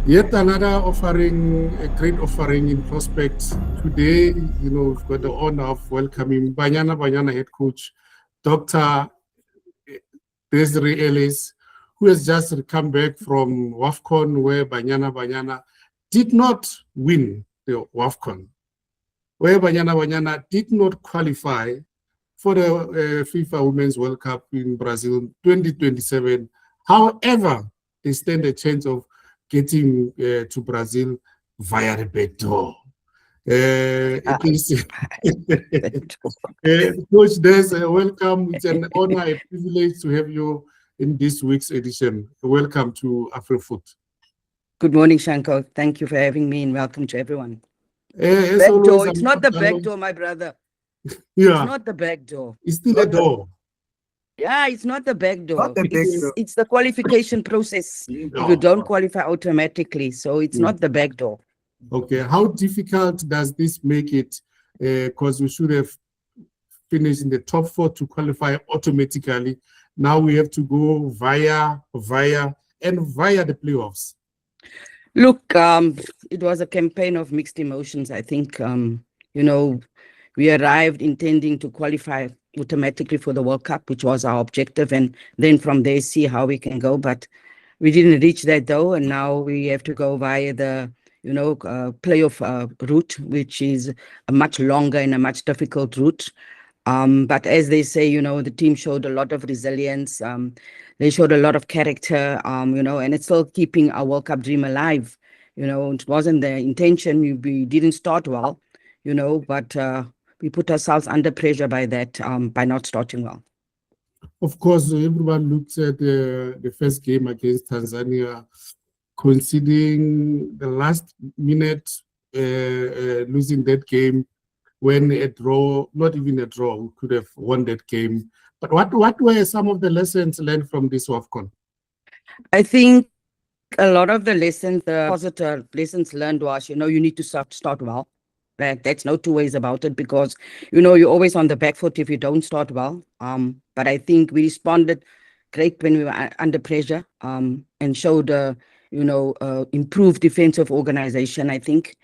Yet another offering, a great offering in prospects. Today, we've got the honor of welcoming Banyana head coach, Dr. Desiree Ellis, who has just come back from WAFCON, where Banyana did not win the WAFCON, where Banyana did not qualify for the FIFA Women's World Cup in Brazil 2027. However, they stand a chance of getting to Brazil via the back door. At least, Coach Des, welcome. It's an honor, a privilege to have you in this week's edition. Welcome to AfriFoot. Good morning, Shanko. Thank you for having me, and welcome to everyone. Back door. It's not the back door, my brother. Yeah. It's not the back door. It's still a door. Yeah, it's not the back door. Not the back door. It's the qualification process. If you don't qualify automatically, so it's not the back door. Okay, how difficult does this make it? Because we should have finished in the top 4 to qualify automatically. Now we have to go via the playoffs. Look, it was a campaign of mixed emotions. I think, we arrived intending to qualify automatically for the World Cup, which was our objective, and then from there see how we can go. But we didn't reach that though, and now we have to go via the playoff route, which is a much longer and a much difficult route. But as they say, the team showed a lot of resilience. They showed a lot of character, and it's still keeping our World Cup dream alive. It wasn't the intention. We didn't start well, but we put ourselves under pressure by that, by not starting well. Of course, everyone looks at the first game against Tanzania, conceding the last minute, losing that game. When a draw, not even a draw, we could have won that game. But what were some of the lessons learned from this WAFCON? I think a lot of the lessons, the positive lessons learned was, you need to start well. That's no two ways about it, because, you're always on the back foot if you don't start well. But I think we responded great when we were under pressure, and showed, improved defensive organization. I think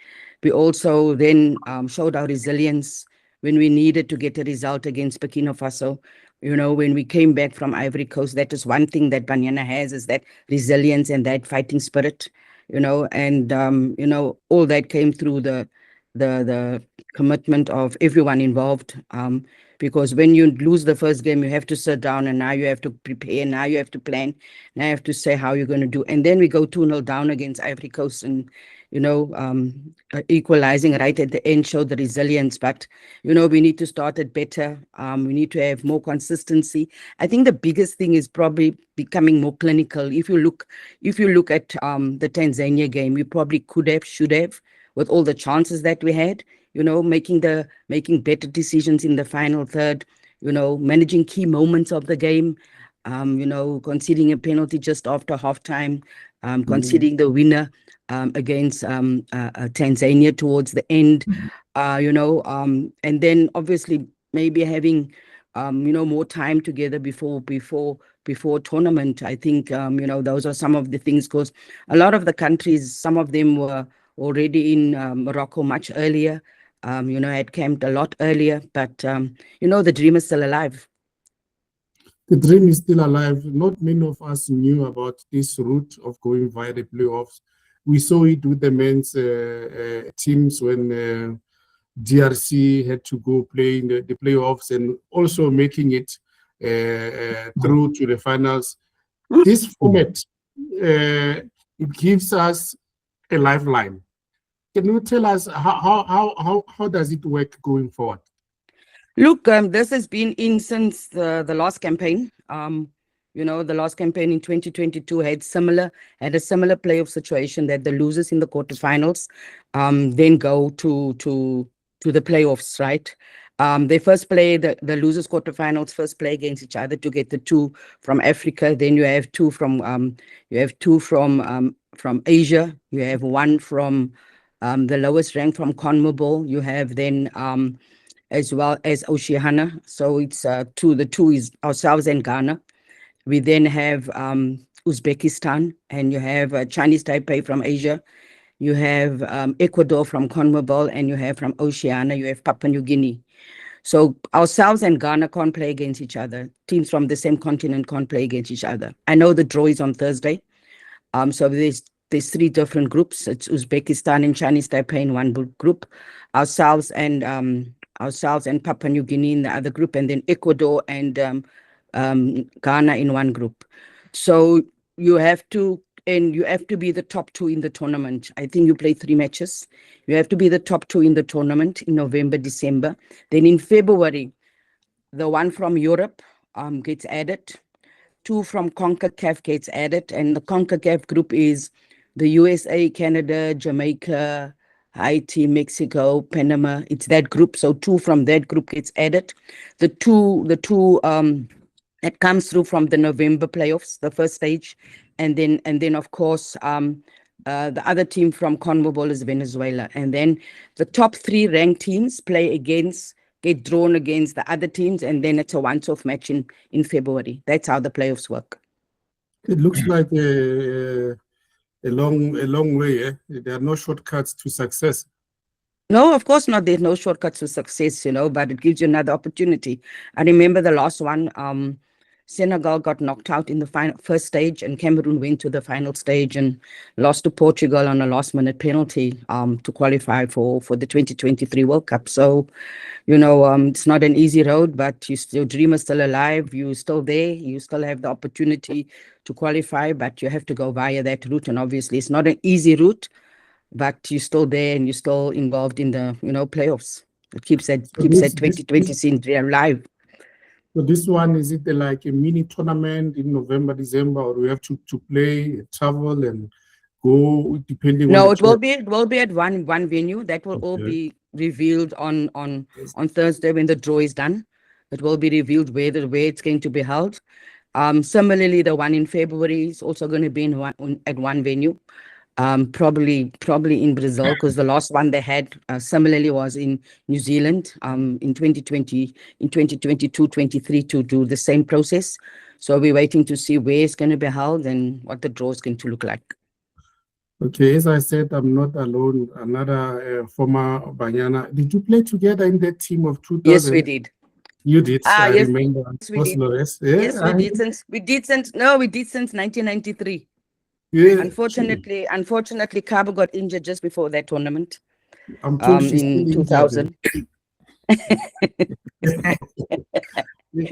we also then showed our resilience when we needed to get a result against Burkina Faso. When we came back from Ivory Coast, that is one thing that Banyana has, is that resilience and that fighting spirit, and, all that came through the commitment of everyone involved. Because when you lose the first game, you have to sit down, and now you have to prepare, now you have to plan, now you have to say how you're going to do. And then we go 2-0 down against Ivory Coast, and, equalizing right at the end showed the resilience. But, we need to start it better. We need to have more consistency. I think the biggest thing is probably becoming more clinical. If you look at the Tanzania game, we probably should have, with all the chances that we had, making better decisions in the final third, managing key moments of the game, conceding a penalty just after halftime, conceding the winner against Tanzania towards the end, and then obviously maybe having more time together before tournament. I think those are some of the things, because a lot of the countries, some of them were already in Morocco much earlier, had camped a lot earlier, but the dream is still alive. The dream is still alive. Not many of us knew about this route of going via the playoffs. We saw it with the men's teams when DRC had to go play in the playoffs, and also making it through to the finals. This format, it gives us a lifeline. Can you tell us how does it work going forward? Look, this has been in since the last campaign. The last campaign in 2022 had a similar playoff situation, that the losers in the quarterfinals then go to the playoffs, right? They first play the losers quarterfinals, first play against each other to get the 2 from Africa. Then you have 2 from Asia. You have 1 from the lowest rank from CONMEBOL. You have then as well as Oceania. So it's 2. The 2 is ourselves and Ghana. We then have Uzbekistan, and you have Chinese Taipei from Asia. You have Ecuador from CONMEBOL, and you have from Oceania, you have Papua New Guinea. So ourselves and Ghana can't play against each other. Teams from the same continent can't play against each other. I know the draw is on Thursday. So there's three different groups. It's Uzbekistan and Chinese Taipei in one group, ourselves and Papua New Guinea in the other group, and then Ecuador and Ghana in one group. So you have to be the top two in the tournament. I think you play 3 matches. You have to be the top two in the tournament in November, December. Then in February, the one from Europe gets added. 2 from CONCACAF gets added, and the CONCACAF group is the USA, Canada, Jamaica, Haiti, Mexico, Panama. It's that group. So 2 from that group gets added. The two that comes through from the November playoffs, the first stage, and then of course the other team from CONMEBOL is Venezuela, and then the top 3 ranked teams get drawn against the other teams, and then it's a once-off match in February. That's how the playoffs work. It looks like a long way. Eh? There are no shortcuts to success. No, of course not. There's no shortcuts to success, but it gives you another opportunity. I remember the last one, Senegal got knocked out in the first stage, and Cameroon went to the final stage and lost to Portugal on a last-minute penalty to qualify for the 2023 World Cup. So, it's not an easy road, but your dream is still alive. You're still there. You still have the opportunity to qualify, but you have to go via that route. And obviously, it's not an easy route, but you're still there and you're still involved in the that keeps that 2020 scene alive. So this one, is it like a mini tournament in November, December, or we have to play, travel, and go depending? No, it will be at one venue. That will all be revealed on Thursday when the draw is done. It will be revealed where it's going to be held. Similarly, the one in February is also going to be at one venue. Probably in Brazil, because the last one they had similarly was in New Zealand in 2020, in 2022, 23 to do the same process. So we're waiting to see where it's going to be held and what the draw is going to look like. Okay, as I said, I'm not alone. Another former Banyana. Did you play together in that team of 2000? Yes, we did. You did. I yes, remember. Yes, we did. Yes, we did since 1993. Yeah. Unfortunately, Cabo got injured just before that tournament. I'm told she's in 2000.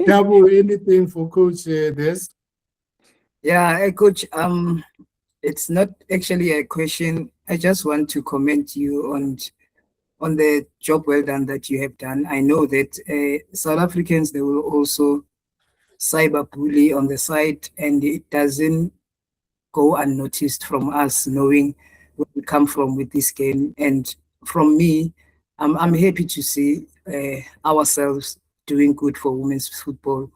Cabo, anything for Coach Des? Yeah, Coach. It's not actually a question. I just want to comment you on the job well done that you have done. I know that South Africans, they will also cyberbully on the side, and it doesn't go unnoticed from us, knowing where we come from with this game. And from me, I'm happy to see ourselves doing good for women's football,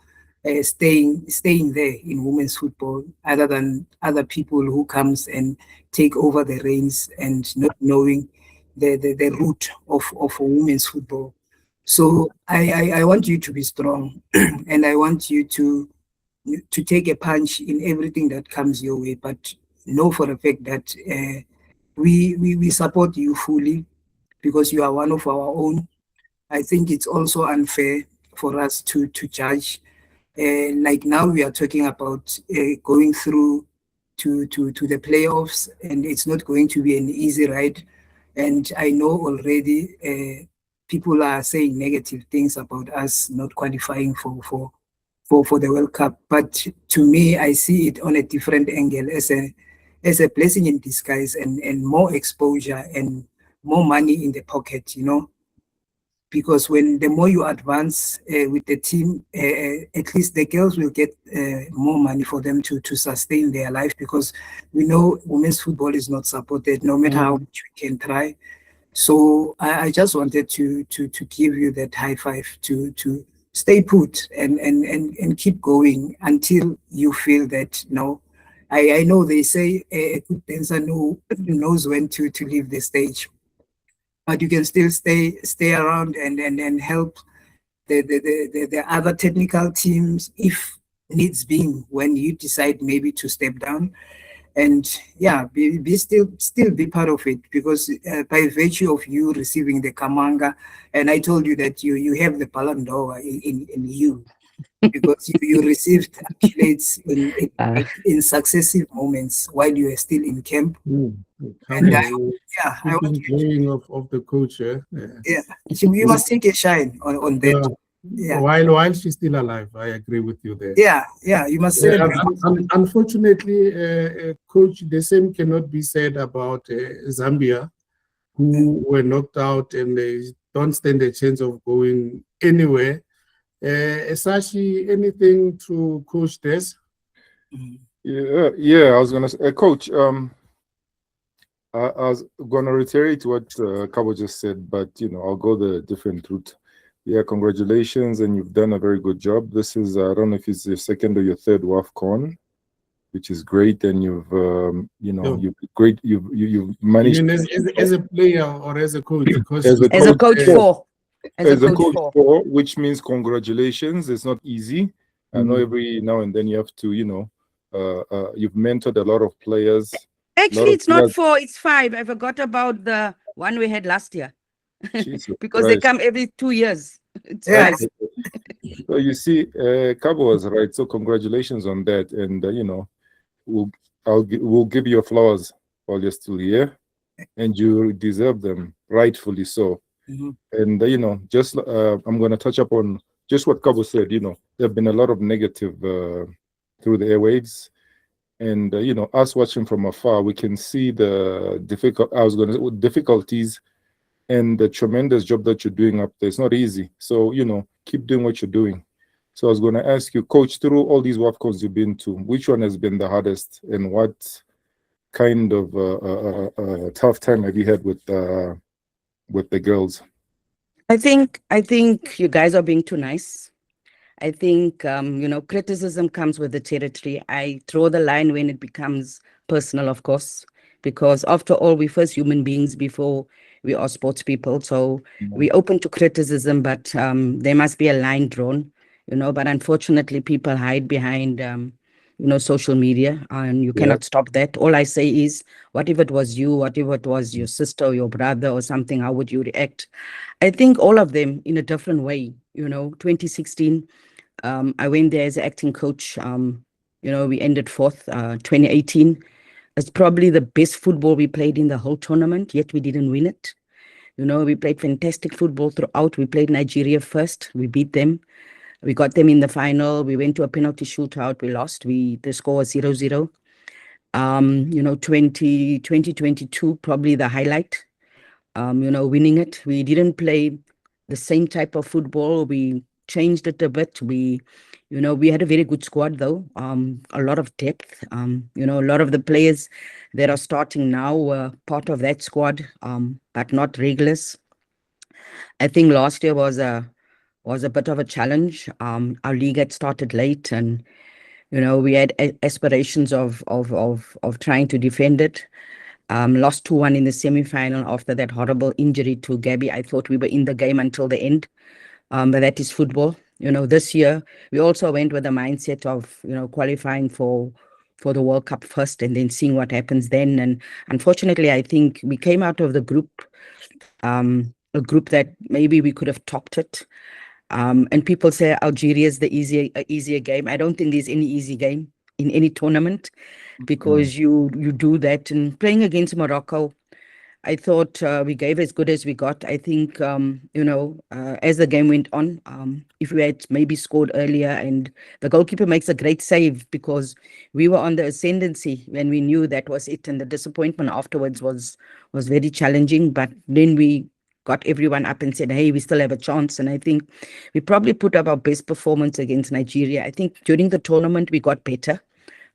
staying there in women's football, other than other people who comes and take over the reins and not knowing the root of women's football. So I want you to be strong, and I want you to take a punch in everything that comes your way, but know for a fact that we support you fully because you are one of our own. I think it's also unfair for us to judge. Like now we are talking about going through to the playoffs, and it's not going to be an easy ride. And I know already people are saying negative things about us not qualifying for the World Cup. But to me, I see it on a different angle as a blessing in disguise and more exposure and more money in the pocket, because when the more you advance with the team, at least the girls will get more money for them to sustain their life, because we know women's football is not supported no matter how much we can try. So I just wanted to give you that high five to stay put and keep going until you feel that I know they say a good dancer knows when to leave the stage, but you can still stay around and help the other technical teams if needs being when you decide maybe to step down. And yeah, be still be part of it, because by virtue of you receiving the Kamanga, and I told you that you have the Ballon d'Or in you, because you received accolades in successive moments while you were still in camp. And I want you of the coach. yeah, so you must take a shine on that. Yeah. While she's still alive, I agree with you there. Yeah, you must celebrate. Unfortunately, coach, the same cannot be said about Zambia, who were knocked out and they don't stand a chance of going anywhere. Sashi, anything to Coach Des? Yeah, I was gonna say, Coach. I was gonna reiterate what Kabo just said, but I'll go the different route. Yeah, congratulations, and you've done a very good job. This is I don't know if it's your second or your third WAFCON, which is great, and you've you've managed. As a player or as a coach? As a coach four, which means congratulations. It's not easy. I know every now and then you have to, you've mentored a lot of players. Actually, it's not 4, it's 5. I forgot about the one we had last year. Because they come every 2 years. It's 5. So you see, Kabo was right. So congratulations on that. And, we'll give you flowers while you're still here. And you deserve them, rightfully so. And, just I'm going to touch up on just what Kabo said. There have been a lot of negative through the airwaves. And, us watching from afar, we can see the difficulties and the tremendous job that you're doing up there. It's not easy. So, keep doing what you're doing. So I was going to ask you, Coach, through all these WAFCONs you've been to, which one has been the hardest, and what kind of tough time have you had with the girls? I think you guys are being too nice. I think, criticism comes with the territory. I draw the line when it becomes personal, of course, because after all, we're first human beings before we are sports people. So we're open to criticism, but there must be a line drawn, but unfortunately people hide behind, social media, and you cannot stop that. All I say is, what if it was you, what if it was your sister or your brother or something, how would you react? I think all of them in a different way. 2016, I went there as an acting coach. We ended 4th. 2018, it's probably the best football we played in the whole tournament, yet we didn't win it. We played fantastic football throughout. We played Nigeria first. We beat them. We got them in the final. We went to a penalty shootout. We lost. The score was 0-0. 2022, probably the highlight. Winning it. We didn't play the same type of football. We changed it a bit. We had a very good squad though. A lot of depth. A lot of the players that are starting now were part of that squad, but not regulars. I think last year was a bit of a challenge. Our league had started late, and we had aspirations of trying to defend it. Lost 2-1 in the semi-final after that horrible injury to Gabby. I thought we were in the game until the end. But that is football. This year we also went with the mindset of qualifying for the WorldCup first and then seeing what happens then. And unfortunately, I think we came out of the group, a group that maybe we could have topped it. And people say Algeria is the easier game. I don't think there's any easy game in any tournament, because you do that. And playing against Morocco, I thought we gave as good as we got. I think, as the game went on, if we had maybe scored earlier, and the goalkeeper makes a great save, because we were on the ascendancy when we knew that was it. And the disappointment afterwards was very challenging. But then we got everyone up and said, hey, we still have a chance. And I think we probably put up our best performance against Nigeria. I think during the tournament, we got better.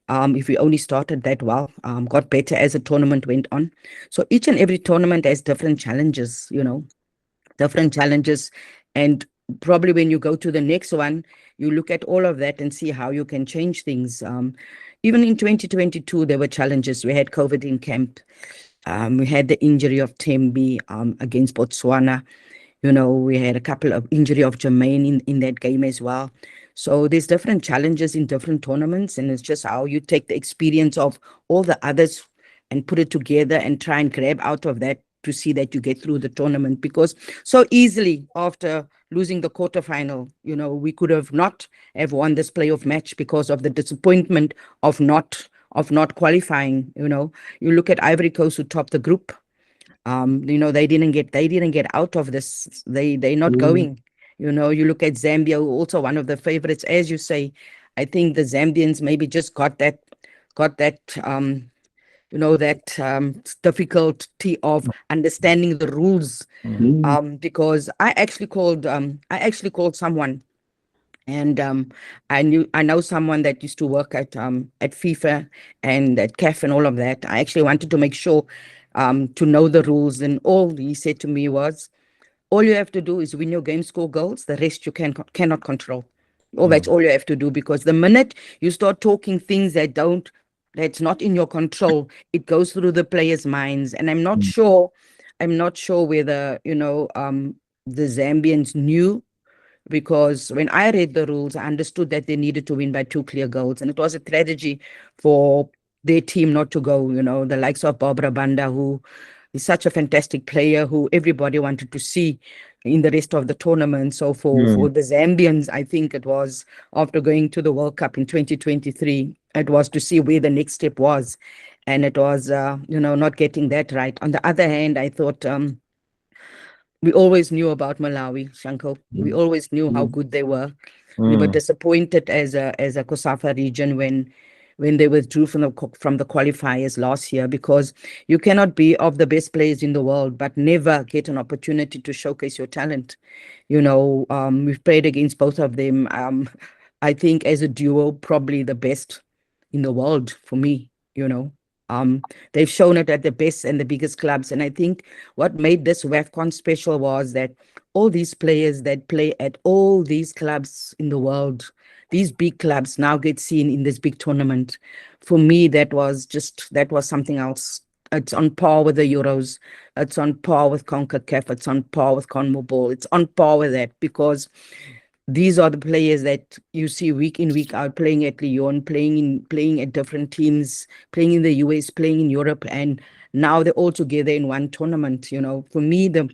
If we only started that well, got better as the tournament went on. So each and every tournament has different challenges, And probably when you go to the next one, you look at all of that and see how you can change things. Even in 2022, there were challenges. We had COVID in camp. We had the injury of Tembi against Botswana. We had a couple of injury of Jermaine in that game as well. So there's different challenges in different tournaments, and it's just how you take the experience of all the others and put it together and try and grab out of that to see that you get through the tournament. Because so easily after losing the quarterfinal, we could have not have won this playoff match because of the disappointment of not qualifying. You look at Ivory Coast, who topped the group. They didn't get out of this. They're not going. You look at Zambia, who also one of the favorites, as you say. I think the Zambians maybe just got that difficulty of understanding the rules. Because I actually called someone, and I know someone that used to work at FIFA and at CAF and all of that. I actually wanted to make sure to know the rules, and all he said to me was, all you have to do is win your game, score goals. The rest you cannot control. That's all you have to do, because the minute you start talking things that's not in your control, it goes through the players' minds. And I'm not sure whether the Zambians knew, because when I read the rules, I understood that they needed to win by 2 clear goals, and it was a tragedy for their team not to go. The likes of Barbara Banda, who is such a fantastic player, who everybody wanted to see in the rest of the tournament. So for the Zambians, I think it was, after going to the World Cup in 2023, it was to see where the next step was, and it was not getting that right. On the other hand, I thought we always knew about Malawi, Shanko. We always knew how good they were. We were disappointed as a COSAFA region when they withdrew from the qualifiers last year, because you cannot be of the best players in the world but never get an opportunity to showcase your talent. We've played against both of them. I think as a duo, probably the best in the world for me. They've shown it at the best and the biggest clubs. And I think what made this WAFCON special was that all these players that play at all these clubs in the world, these big clubs, now get seen in this big tournament. For me, that was something else. It's on par with the Euros. It's on par with CONCACAF. It's on par with CONMEBOL. It's on par with that, because these are the players that you see week in, week out, playing at Lyon, playing at different teams, playing in the US, playing in Europe, and now they're all together in one tournament. For me, the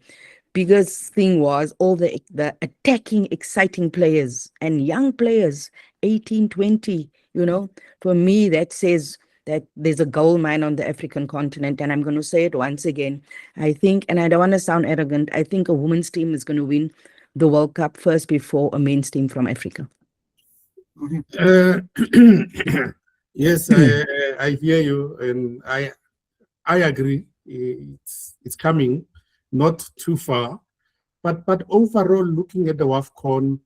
biggest thing was all the attacking, exciting players and young players, 18, 20. For me, that says that there's a gold mine on the African continent. And I'm going to say it once again. I think, and I don't want to sound arrogant, I think a women's team is going to win the World Cup first before a men's team from Africa. Yes, I hear you, and I agree. It's coming, not too far, but overall, looking at the WAFCON,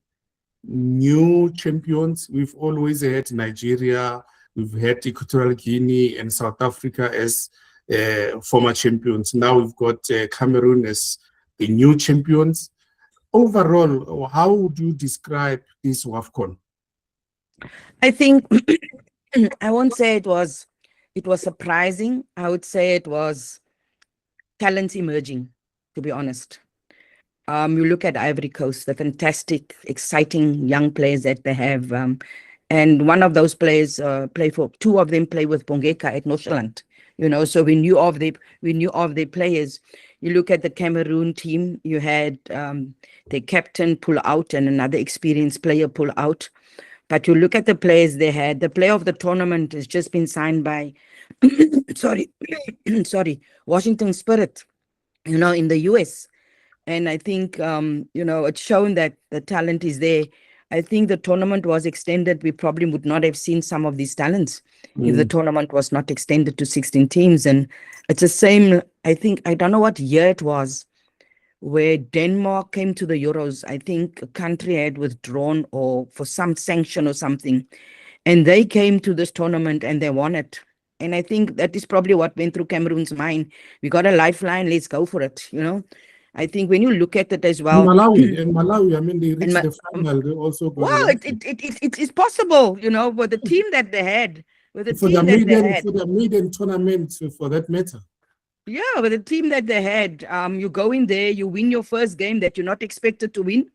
new champions, we've always had Nigeria, we've had Equatorial Guinea and South Africa as former champions. Now we've got Cameroon as the new champions. Overall, how would you describe this WAFCON? I think I won't say it was surprising. I would say it was talents emerging, to be honest. You look at Ivory Coast, the fantastic, exciting young players that they have. And one of those players two of them play with Bongeka at Northland. So we knew of their players. You look at the Cameroon team, you had the captain pull out and another experienced player pull out. But you look at the players they had, the player of the tournament has just been signed by, Washington Spirit, in the US. And I think, it's shown that the talent is there. I think the tournament was extended. We probably would not have seen some of these talents if the tournament was not extended to 16 teams. And it's the same, I think, I don't know what year it was, where Denmark came to the Euros. I think a country had withdrawn or for some sanction or something. And they came to this tournament and they won it. And I think that is probably what went through Cameroon's mind. We got a lifeline, let's go for it, I think when you look at it as well. Malawi, I mean, they reached the final. They also got. Well, it's possible, with the team that they had, for the maiden tournament, for that matter. Yeah, with the team that they had, you go in there, you win your first game that you're not expected to win.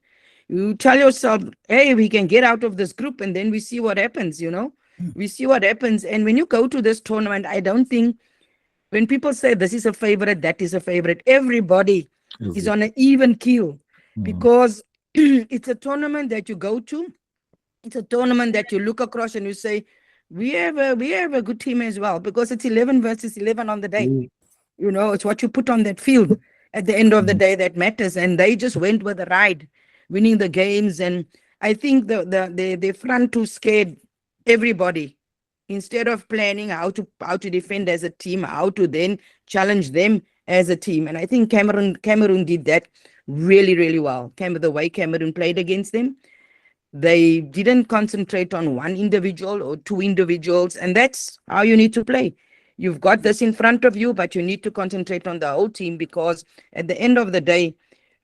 You tell yourself, hey, we can get out of this group, and then we see what happens, We see what happens. And when you go to this tournament, I don't think when people say this is a favorite, that is a favorite, everybody is on an even keel because it's a tournament that you go to. It's a tournament that you look across and you say, we have a good team as well, because it's 11 versus 11 on the day. It's what you put on that field at the end of the day that matters. And they just went with the ride, winning the games. And I think the front two scared everybody. Instead of planning how to defend as a team, how to then challenge them as a team. And I think Cameroon did that really, really well. The way Cameroon played against them, they didn't concentrate on one individual or two individuals, and that's how you need to play. You've got this in front of you, but you need to concentrate on the whole team, because at the end of the day,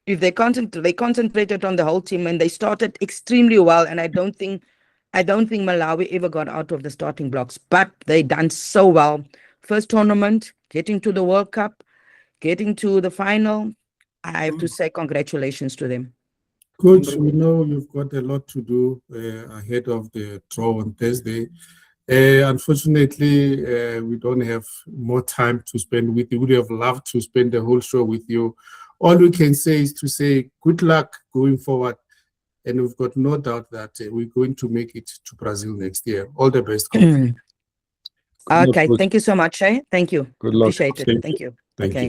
if they concentrated on the whole team, and they started extremely well, and I don't think Malawi ever got out of the starting blocks, but they done so well. First tournament, getting to the World Cup, getting to the final. I have to say congratulations to them. Coach, we know you've got a lot to do ahead of the draw on Thursday. Unfortunately, we don't have more time to spend with you. We would have loved to spend the whole show with you. All we can say is to say good luck going forward. And we've got no doubt that we're going to make it to Brazil next year. All the best, Coach. Okay, thank you so much. Thank you. Good luck. Appreciate it. Thank you. Thank Okay.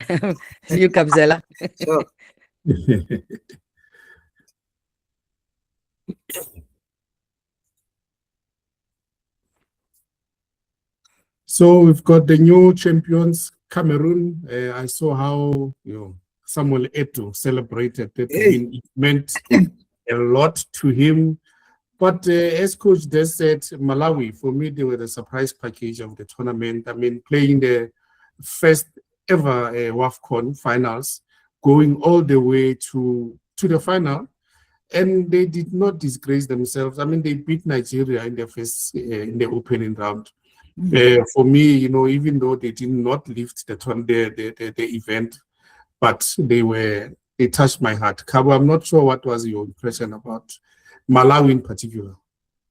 you. See you, Kabzela. Sure. So we've got the new champions, Cameroon. I saw how Samuel Eto'o celebrated that win. It meant a lot to him. But as Coach Des said, Malawi, for me, they were the surprise package of the tournament. I mean, playing the first ever WAFCON finals, going all the way to the final. And they did not disgrace themselves. I mean, they beat Nigeria in the opening round. For me, even though they did not lift the event, but they touched my heart. Kabo, I'm not sure what was your impression about Malawi in particular.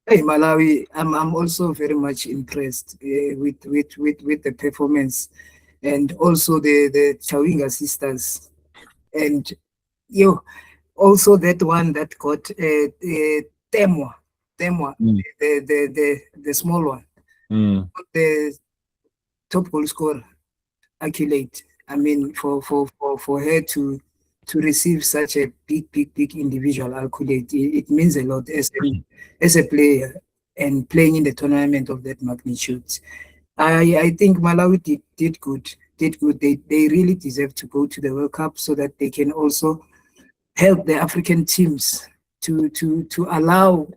Hey, Malawi, I'm also very much impressed with the performance, and also the Chawinga sisters, and also that one that got Temwa, the small one, the top goal scorer, accolade. I mean, for her to receive such a big individual accolade, it means a lot as a player and playing in the tournament of that magnitude. I think Malawi did good. They really deserve to go to the World Cup so that they can also help the African teams to allow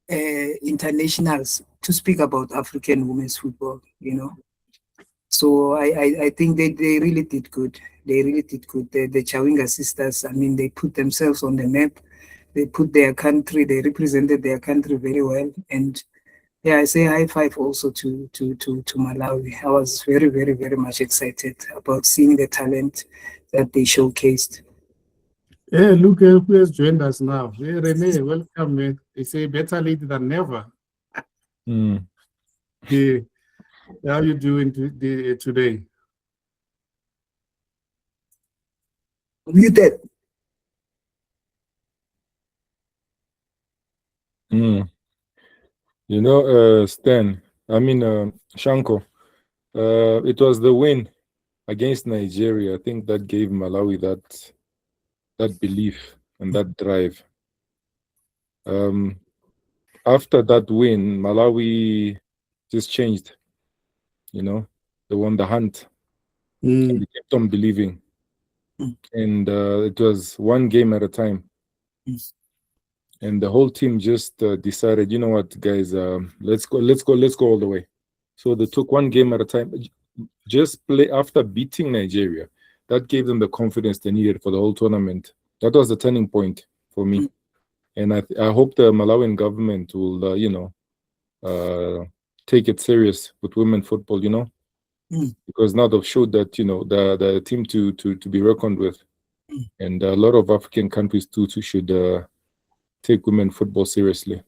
internationals to speak about African women's football, So I think they really did good. They really did good. The Chawinga sisters, I mean, they put themselves on the map. They put their country, they represented their country very well. And yeah, I say high five also to Malawi. I was very, very, very much excited about seeing the talent that they showcased. Hey, look who has joined us now. Hey, Rene, welcome, man. They say better late than never. Hey, how are you doing today? Muted. Stan, Shanko, it was the win against Nigeria. I think that gave Malawi that belief and that drive. After that win, Malawi just changed. They won the hunt. And they kept on believing. And it was one game at a time. And the whole team just decided, you know what, guys, let's go all the way. So they took one game at a time. Just play after beating Nigeria. That gave them the confidence they needed for the whole tournament. That was the turning point for me. And I hope the Malawian government will, take it serious with women football, because now they've showed that, the team to be reckoned with. And a lot of African countries too should take women football seriously.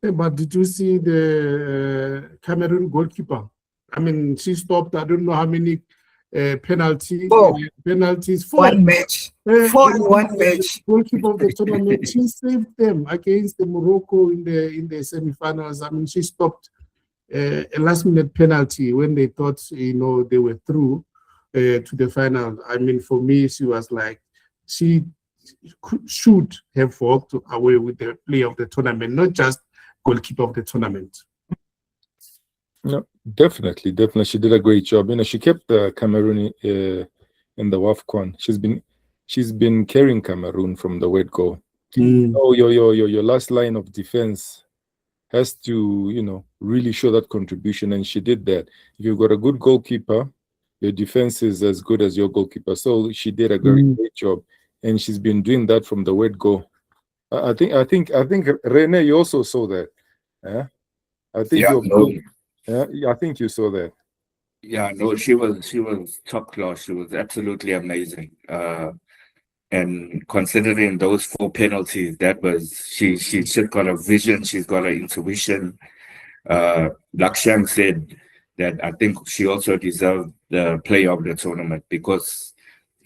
Yeah, but did you see the Cameroon goalkeeper? I mean, she stopped, I don't know how many penalties. Four. Penalties. One match. 4 in one match. Goalkeeper of the tournament, she saved them against the Morocco in the semi-finals. I mean, she stopped a last-minute penalty when they thought, you know, they were through to the final. I mean, for me, she was like, she should have walked away with the player of the tournament, not just goalkeeper of the tournament. No, definitely. She did a great job. You know, she kept Cameroon in the WAFCON. She's been carrying Cameroon from the word go. Oh, your last line of defense has to, you know, really show that contribution, and she did that. If you've got a good goalkeeper, your defense is as good as your goalkeeper. So she did a great job, and she's been doing that from the word go. I think Rene, you also saw that. Yeah, I think I think you saw that. Yeah, no, she was top class. She was absolutely amazing. And considering those 4 penalties, that was she's got a vision, she's got an intuition. Like Shang said, that I think she also deserved the player of the tournament because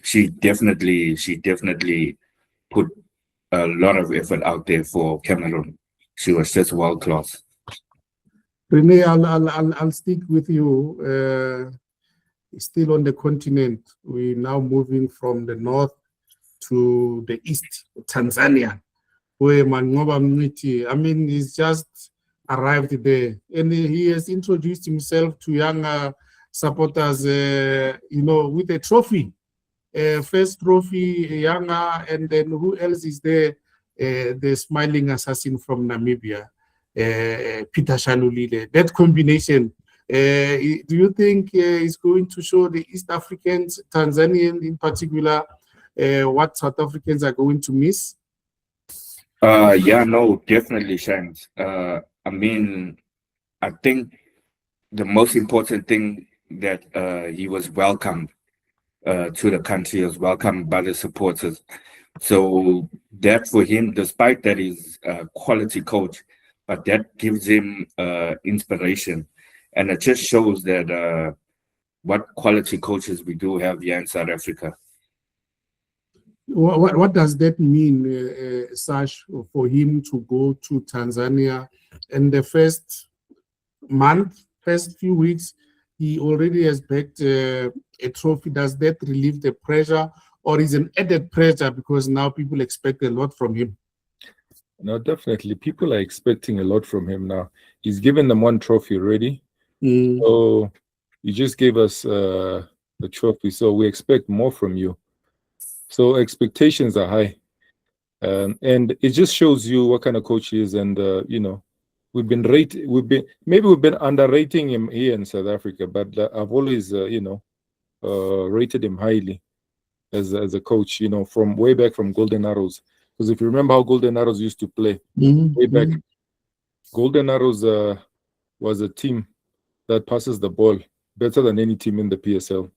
she definitely put a lot of effort out there for Cameroon. She was just world class. Renee, I'll stick with you. Still on the continent, we're now moving from the north to the east, Tanzania, where Mngqithi, I mean, he's just arrived there, and he has introduced himself to younger supporters, you know, with a trophy, first trophy, younger, and then who else is there? The smiling assassin from Namibia, Peter Shalulile. That combination, do you think is going to show the East Africans, Tanzanian in particular, what South Africans are going to miss? Yeah, no, definitely, Shanks. I mean, I think the most important thing that he was welcomed to the country, was welcomed by the supporters. So that for him, despite that he's a quality coach, but that gives him inspiration. And it just shows that what quality coaches we do have here in South Africa. What does that mean, Sash, for him to go to Tanzania? In the first few weeks, he already has backed a trophy. Does that relieve the pressure, or is an added pressure because now people expect a lot from him? No, definitely. People are expecting a lot from him now. He's given them 1 trophy already. So you just gave us the trophy, so we expect more from you. So expectations are high, and it just shows you what kind of coach he is. And you know, we've been underrating him here in South Africa, but I've always you know, rated him highly as a coach. You know, from way back from Golden Arrows, because if you remember how Golden Arrows used to play way back, Golden Arrows was a team that passes the ball better than any team in the PSL.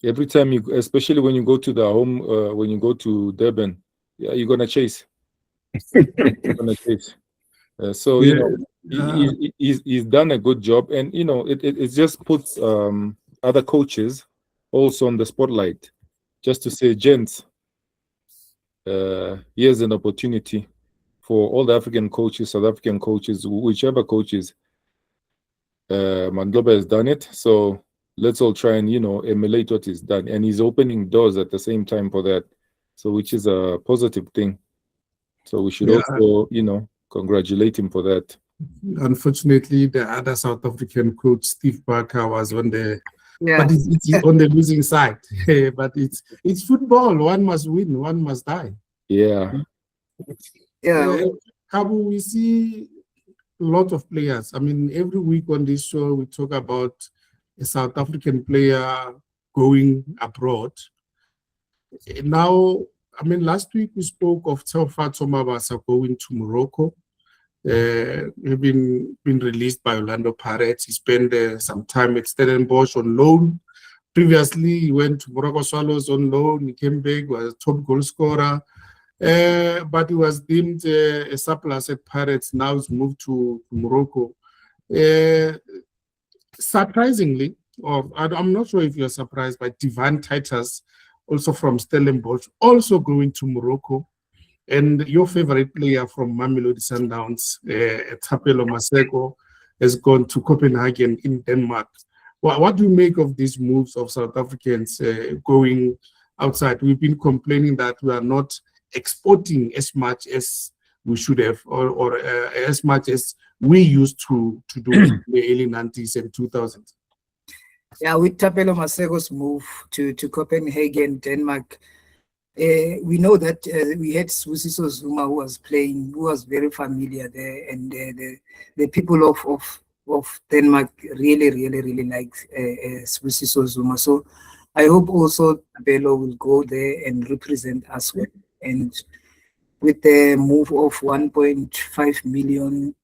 Every time especially when you go to the home, when you go to Durban, yeah, you're gonna chase. You're gonna chase. So you know, he's done a good job, and you know, it just puts other coaches also on the spotlight, just to say, gents, here's an opportunity for all the African coaches, South African coaches, whichever coaches. Mandloba has done it, so let's all try and, you know, emulate what he's done. And he's opening doors at the same time for that, so which is a positive thing. So we should also, you know, congratulate him for that. Unfortunately, the other South African coach, Steve Barker, was on the but it's on the losing side. But it's football. One must win, one must die. Yeah. Kabu, we see a lot of players. I mean, every week on this show, we talk about a South African player going abroad. Now, I mean, last week we spoke of Teofat Mabasa going to Morocco. He's been released by Orlando Pirates. He spent some time at Stellenbosch on loan Previously, he went to Morocco Swallows on loan. He came back, was top goal scorer. But he was deemed a surplus at Pirates. Now he's moved to Morocco. Surprisingly, or I'm not sure if you're surprised, but Divan Titus, also from Stellenbosch, also going to Morocco. And your favorite player from Mamelodi Sundowns, Thapelo Maseko, has gone to Copenhagen in Denmark. What do you make of these moves of South Africans going outside? We've been complaining that we are not exporting as much as we should have, or as much as we used to do in the early 90s and 2000s. Yeah, with Thapelo Maseko's move to Copenhagen, Denmark, we know that we had Sibusiso Zuma who was playing, who was very familiar there, and the people of Denmark really like Sibusiso Zuma. So I hope also Thapelo will go there and represent us well. And with the move of 1.5 million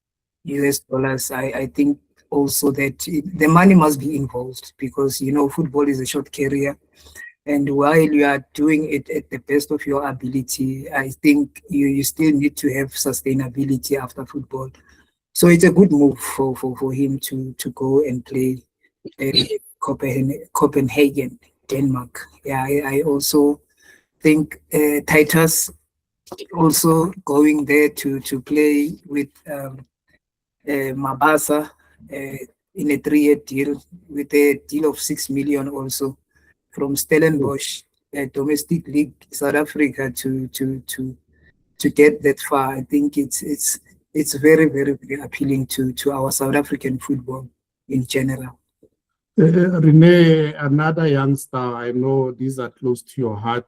US dollars, I think also that the money must be involved, because you know football is a short career. And while you are doing it at the best of your ability, I think you still need to have sustainability after football. So it's a good move for him to go and play Copenhagen, Denmark. Yeah, I also think Titus also going there to play with Mabasa in a 3-year deal with a deal of 6 million also from Stellenbosch, domestic league South Africa to get that far. I think it's very appealing to our South African football in general. Renee, another youngster, I know these are close to your heart.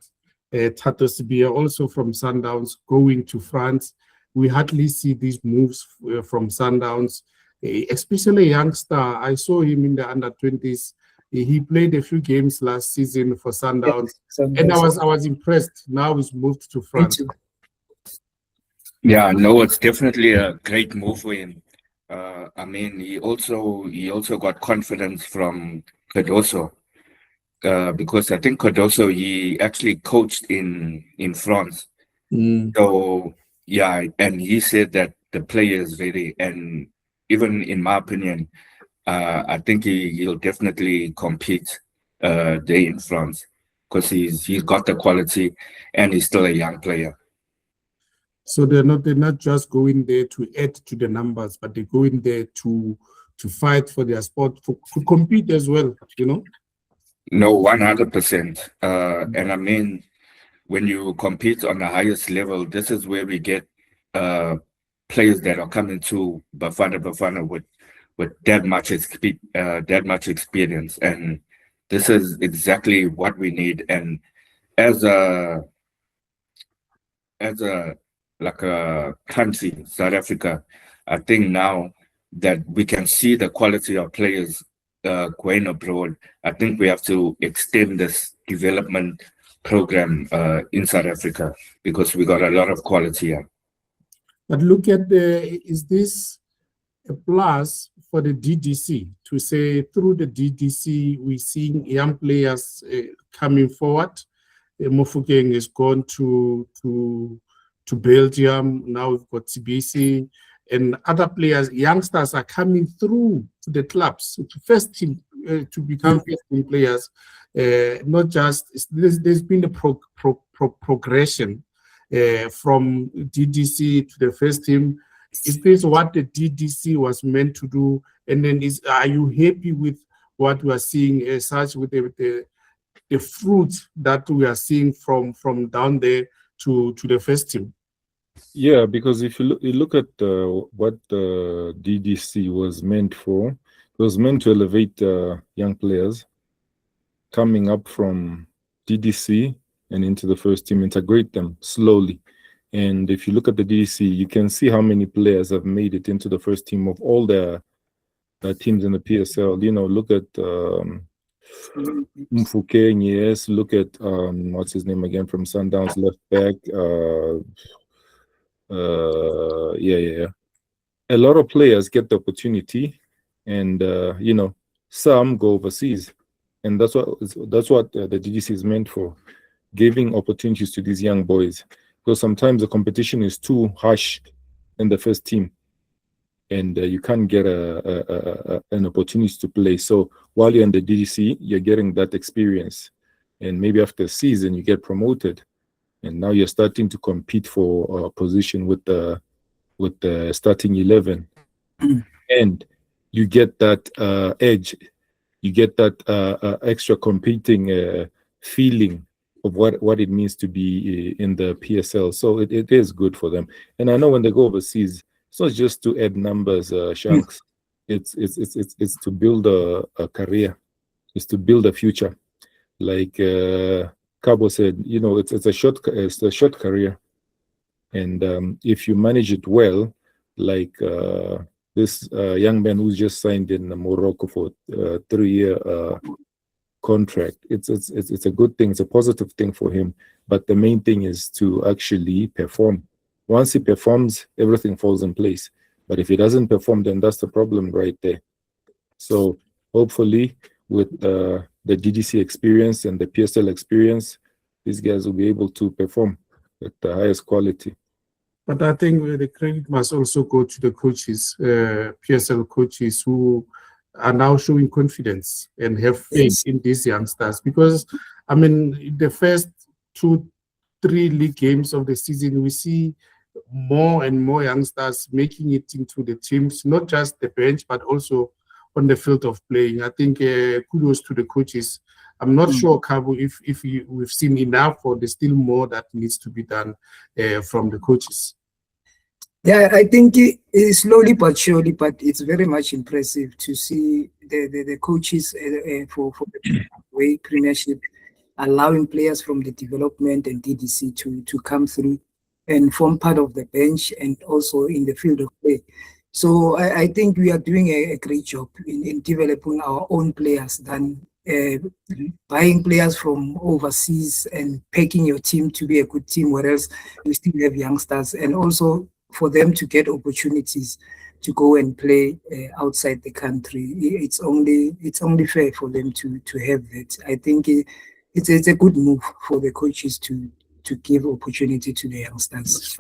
Tato Sibia, also from Sundowns, going to France. We hardly see these moves from Sundowns, especially a youngster. I saw him in the under-20s. He played a few games last season for Sundowns, and I was impressed. Now he's moved to France. Yeah, no, it's definitely a great move for him. I mean, he also got confidence from Cardoso, because I think Cardoso, he actually coached in France. So yeah, and he said that the player is ready, and even in my opinion, I think he'll definitely compete there in France, because he's got the quality and he's still a young player. So they're not just going there to add to the numbers, but they're going there to fight for their sport, to compete as well, you know? No, 100%. And I mean, when you compete on the highest level, this is where we get players that are coming to Bafana with that much experience, and this is exactly what we need. And as a country, South Africa, I think now that we can see the quality of players going abroad, I think we have to extend this development program in South Africa, because we got a lot of quality here. But look at is this a plus for the DDC to say through the DDC we're seeing young players coming forward? Mofokeng has gone to Belgium. Now we've got TBC and other players. Youngsters are coming through to the clubs to first team to become first team players. Not just there's been a progression from DDC to the first team. Is this what the DDC was meant to do? And then are you happy with what we are seeing as such, with the fruit that we are seeing from down there to the first team? Yeah, because if you look at what the DDC was meant for, it was meant to elevate young players coming up from DDC and into the first team, integrate them slowly. And if you look at the DDC, you can see how many players have made it into the first team of all the teams in the PSL. You know, look at Mfukeng, yes. Look at what's his name again from Sundowns, left back. Yeah. A lot of players get the opportunity, and you know, some go overseas and that's what the DDC is meant for, giving opportunities to these young boys. Because sometimes the competition is too harsh in the first team, and you can't get an opportunity to play. So while you're in the DDC, you're getting that experience, and maybe after a season you get promoted, and now you're starting to compete for a position with the starting 11, and you get that edge, you get that extra competing feeling of what it means to be in the PSL. So it is good for them. And I know when they go overseas, it's not just to add numbers, Shanks. It's to build a career. It's to build a future. Like Cabo said, you know, it's a short career, and if you manage it well, like this young man who's just signed in Morocco for a 3-year contract, it's a good thing. It's a positive thing for him. But the main thing is to actually perform. Once he performs, everything falls in place. But if he doesn't perform, then that's the problem right there. So hopefully, with the DDC experience and the PSL experience, these guys will be able to perform at the highest quality. But I think the credit must also go to the coaches, PSL coaches, who are now showing confidence and have faith in these youngsters. Because, I mean, the first 2-3 league games of the season, we see more and more youngsters making it into the teams, not just the bench, but also on the field of playing. I think kudos to the coaches. I'm not sure, Cabo, if we've seen enough, or there's still more that needs to be done from the coaches. Yeah, I think it is slowly but surely, but it's very much impressive to see the coaches for the Betway Premiership allowing players from the development and DDC to come through and form part of the bench and also in the field of play. So I think we are doing a great job in developing our own players than buying players from overseas and picking your team to be a good team, whereas we still have youngsters, and also for them to get opportunities to go and play outside the country. It's only fair for them to have that. I think it's a good move for the coaches to give opportunity to the youngsters.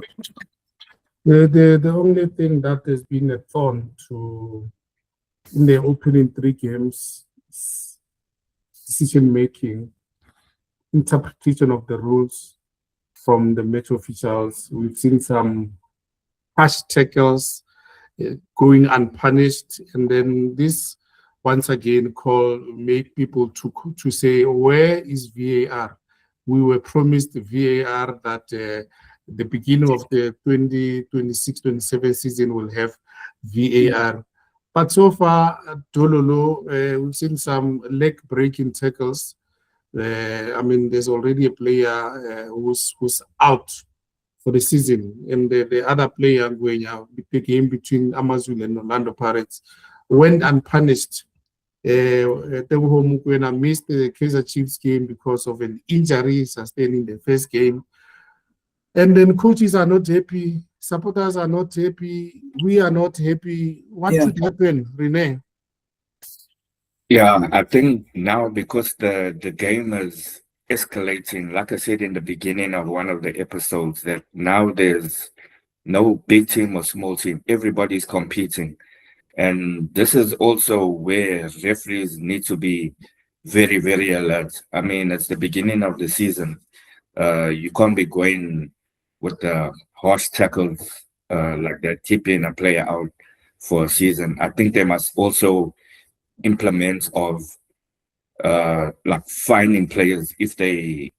The only thing that has been a thorn in the opening 3 games is decision making, interpretation of the rules from the match officials. We've seen some harsh tackles going unpunished, and then this once again made people to say, where is VAR? We were promised VAR that the beginning of the 2026-27 season will have VAR. But so far, Dololo, we've seen some leg-breaking tackles. I mean, there's already a player who's out for the season, and the other player going out, the game between Amazulu and Orlando Pirates, went unpunished. Teboho Mokoena missed the Kaizer Chiefs game because of an injury sustained in the first game. And then coaches are not happy, supporters are not happy, we are not happy. What should happen, Renee? Yeah, I think now because the game is escalating, like I said in the beginning of one of the episodes, that now there's no big team or small team, everybody's competing. And this is also where referees need to be very, very alert. I mean, it's the beginning of the season. You can't be going with the harsh tackles like that, keeping a player out for a season. I think they must also implement of like finding players if they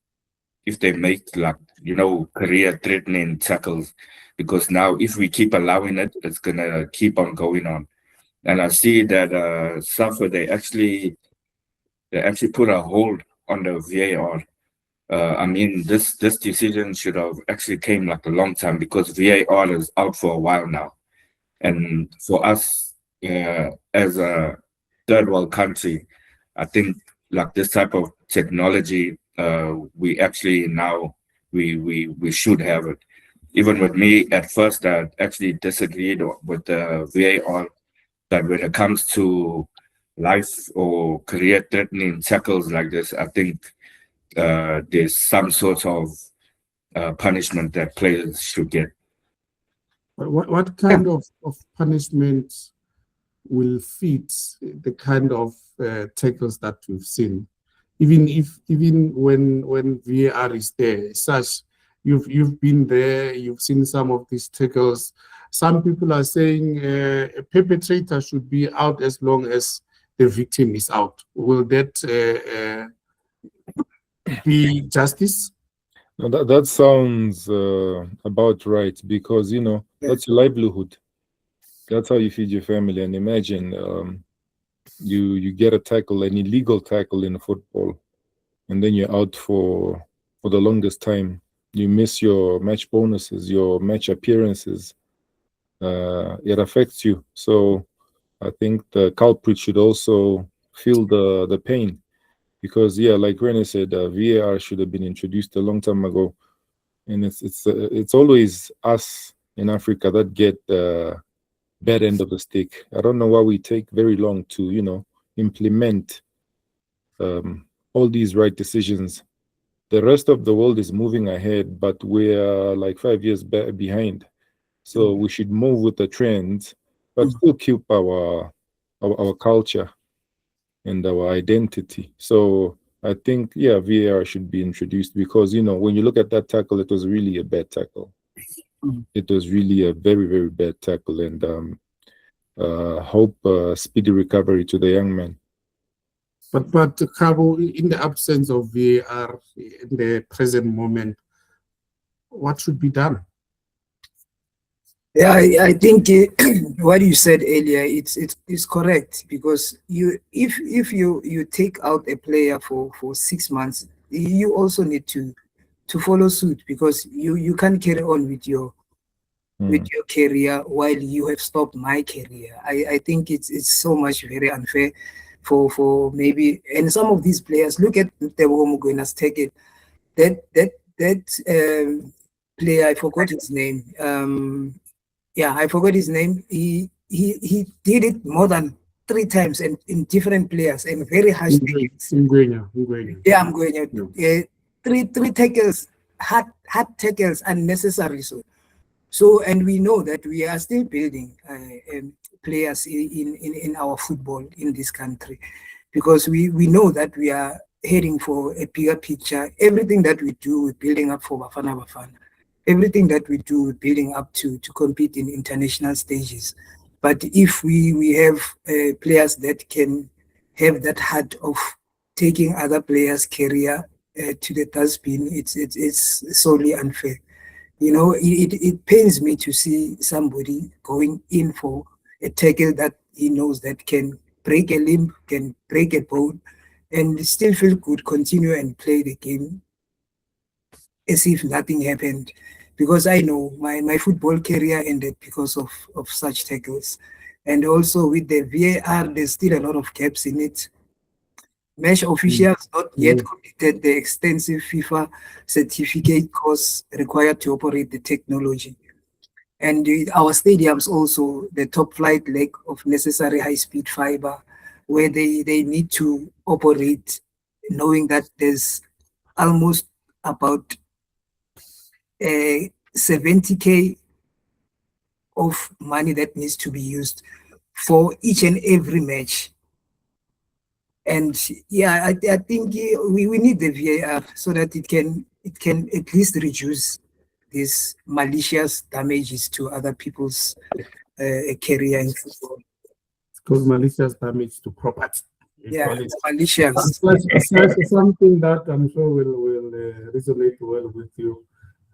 make, like, you know, career threatening tackles, because now if we keep allowing it, it's gonna keep on going on. And I see that Safa, they actually put a hold on the VAR. I mean, this decision should have actually came like a long time, because VAR is out for a while now. And for us as a third world country, I think like this type of technology, we actually now we should have it. Even with me at first, I actually disagreed with the VAR, that when it comes to life or career threatening tackles like this, I think there's some sort of punishment that players should get. What kind of punishment will fit the kind of tackles that we've seen? Even when VAR is there, such you've been there, you've seen some of these tackles. Some people are saying a perpetrator should be out as long as the victim is out. Will that be justice? No, that sounds about right, because that's your livelihood. That's how you feed your family. And imagine you get a tackle, an illegal tackle in football, and then you're out for the longest time. You miss your match bonuses, your match appearances. It affects you. So I think the culprit should also feel the pain, because like Rene said, VAR should have been introduced a long time ago, and it's always us in Africa that get the bad end of the stick. I don't know why we take very long to implement all these right decisions. The rest of the world is moving ahead, but we're like 5 years behind. So we should move with the trends, but still keep our culture and our identity. So I think, VAR should be introduced, because, when you look at that tackle, it was really a bad tackle. It was really a very, very bad tackle, and hope speedy recovery to the young man. But Cabo, in the absence of VAR in the present moment, what should be done? Yeah, I think what you said earlier, it's correct, because if you take out a player for 6 months, you also need to follow suit, because you can't carry on with your career while you have stopped my career. I think it's so much very unfair for maybe, and some of these players, look at the Mngqithi's take it, that player, I forgot his name. I forgot his name. He did it more than 3 times, and in different players, and very harsh tackles. Mngqithi. Yeah, I'm going. Three tackles, hard tackles, unnecessary. So, and we know that we are still building players in our football in this country, because we know that we are heading for a bigger picture. Everything that we do, we're building up for Bafana Bafana. Everything that we do, we're building up to compete in international stages. But if we have players that can have that heart of taking other players' career to the dustbin, it's solely unfair. It pains me to see somebody going in for a tackle that he knows that can break a limb, can break a bone, and still feel good, continue and play the game as if nothing happened. Because I know my football career ended because of such tackles. And also with the VAR, there's still a lot of gaps in it. Match officials not yet completed the extensive FIFA certificate course required to operate the technology. And our stadiums also, the top flight leg of necessary high-speed fiber, where they need to operate, knowing that there's almost about 70K of money that needs to be used for each and every match. And I think we need the VAR so that it can at least reduce these malicious damages to other people's career in football. It's called malicious damage to property. Malicious. It's something that I'm sure will resonate well with you.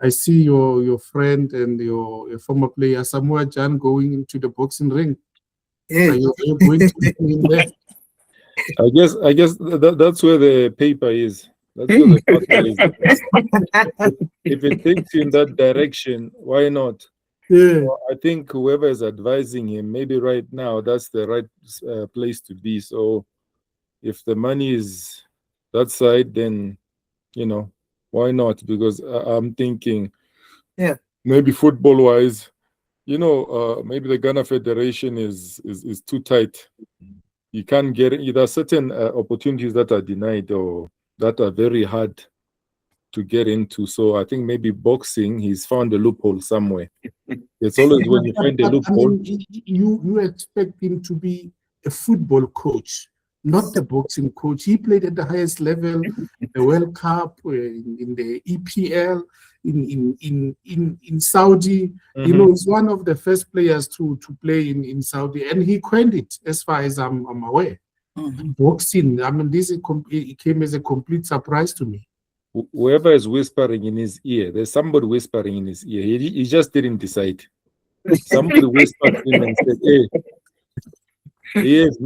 I see your friend and your former player Samoa Gyan going into the boxing ring. Yeah. Are you going to be in there? I guess that's where the paper is. That's where the paper is. If it takes you in that direction, why not? Yeah. Well, I think whoever is advising him, maybe right now, that's the right place to be. So if the money is that side, then, why not? Because I'm thinking, maybe football-wise, maybe the Ghana Federation is too tight. You can't get it. There are certain opportunities that are denied or that are very hard to get into. So I think maybe boxing, he's found a loophole somewhere. It's always when you find a I loophole. mean, you expect him to be a football coach, not the boxing coach. He played at the highest level, the WorldCup, in the EPL, in Saudi. You know, he's one of the first players to play in Saudi, and he coined it, as far as I'm aware. Boxing, I mean, it came as a complete surprise to me. Whoever is whispering in his ear, there's somebody whispering in his ear. He just didn't decide. Somebody whispered to him and said, "Hey, yes,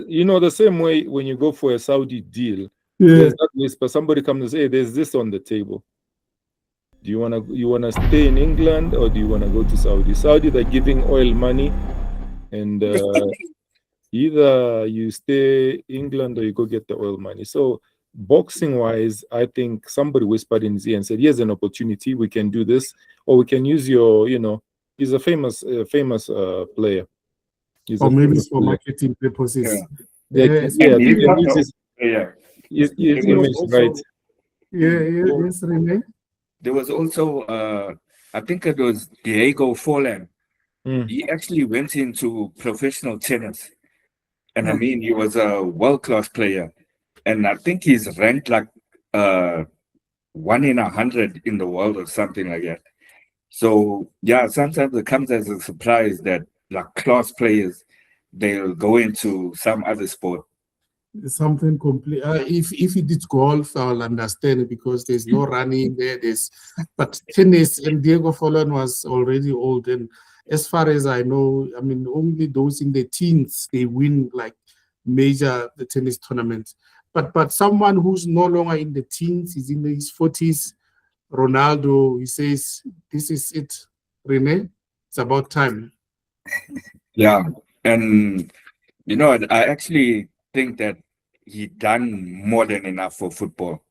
you know, the same way when you go for a Saudi deal, there's that whisper. Somebody comes and says, hey, there's this on the table. Do you wanna stay in England or do you wanna go to Saudi? Saudi, they're giving oil money, and either you stay England or you go get the oil money. So boxing wise, I think somebody whispered in his ear and said, here's an opportunity, we can do this, or we can use your, you know, he's a famous player. Or maybe for marketing purposes. His image, right? Yes, Rene. There was also, I think it was Diego Forlan. He actually went into professional tennis. And I mean, he was a world-class player. And I think he's ranked like 1 in 100 in the world or something like that. So, yeah, sometimes it comes as a surprise that like class players, they'll go into some other sport. Something complete. If it is golf, I'll understand it because there's no running there. But tennis, and Diego Forlan was already old. And as far as I know, I mean, only those in the teens, they win like the tennis tournaments. But someone who's no longer in the teens, is in his 40s, Ronaldo, he says, this is it, Rene. It's about time. Yeah. And, you know, I actually think that he done more than enough for football.